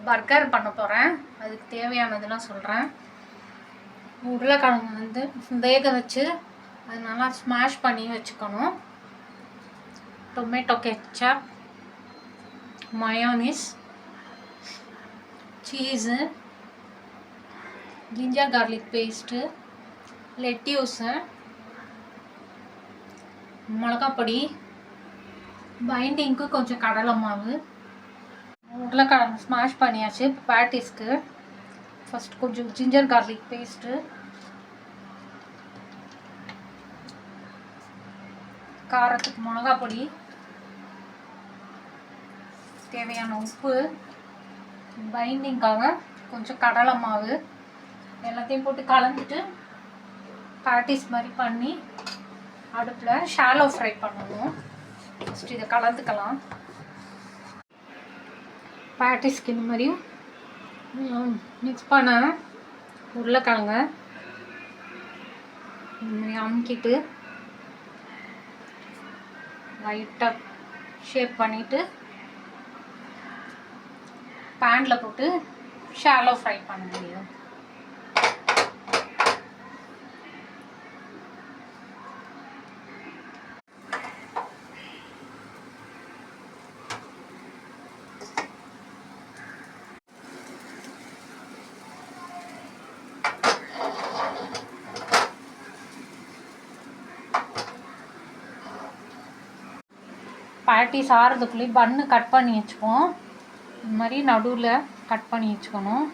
Burger பண்ண போகிறேன். அதுக்கு தேவையானதெல்லாம் சொல்கிறேன். உருளைக்கிழங்கு வந்து வேக வச்சு அது நல்லா ஸ்மாஷ் பண்ணி வச்சுக்கணும். Tomato ketchup, mayonnaise, cheese, ginger garlic paste, lettuce, மிளகாப்பொடி, பைண்டிங்க்கு கொஞ்சம் கடலை மாவு. உருளைக்கிழங்கு ஸ்மாஷ் பண்ணியாச்சு. பேட்டிஸ்க்கு ஃபஸ்ட் கொஞ்சம் ஜிஞ்சர் கார்லிக் பேஸ்ட்டு, காரத்துக்கு மிளகாப்பொடி, தேவையான உப்பு, பைண்டிங்காக கொஞ்சம் கடலை மாவு எல்லாத்தையும் போட்டு கலந்துட்டு பேட்டிஸ் மாதிரி பண்ணி அடுப்பில் ஷாலோ ஃப்ரை பண்ணணும். ஃபஸ்ட்டு இதை கலந்துக்கலாம். பேட்டிஸ்க்கு இந்த மாதிரி மிக்ஸ் பண்ண உருளைக்கிழங்க இந்த மாதிரி அமுக்கிட்டு லைட்டாக ஷேப் பண்ணிவிட்டு பேனில் போட்டு ஷாலோ ஃப்ரை பண்ண முடியும். பேட்டிஸ் ஆறதுக்குள்ளேயே பன்னு கட் பண்ணி வச்சுப்போம். இந்த மாதிரி நடுவில் கட் பண்ணி வச்சுக்கணும்.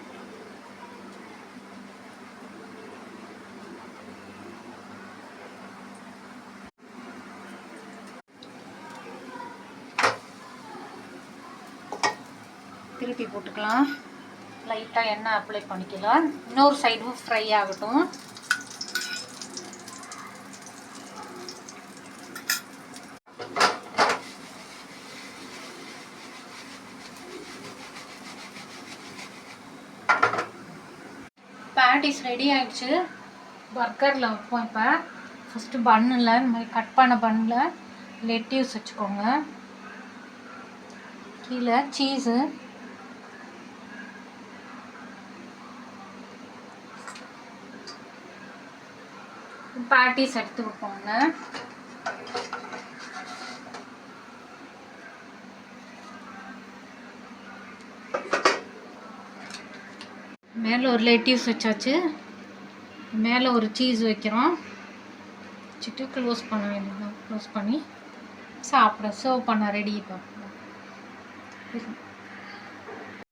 திருப்பி போட்டுக்கலாம். லைட்டாக எண்ணெய் அப்ளை பண்ணிக்கலாம். இன்னொரு சைடும் ஃப்ரை ஆகட்டும். பேட்டிஸ் ரெடி ஆகிடுச்சு. பர்கரில் வைப்போம். இப்போ ஃபஸ்ட்டு பன்னில் இந்த மாதிரி கட் பண்ண பன்னில் லெட்யூஸ் வச்சுக்கோங்க. கீழே சீஸு, பேட்டிஸ் எடுத்து வைப்போங்க. மேலே ஒரு லெட்யூஸ் வச்சாச்சு. மேலே ஒரு சீஸ் வைக்கிறோம். வச்சுட்டு க்ளோஸ் பண்ண வேண்டியது. க்ளோஸ் பண்ணி சாப்பிட சர்வ் பண்ண ரெடி. இப்போ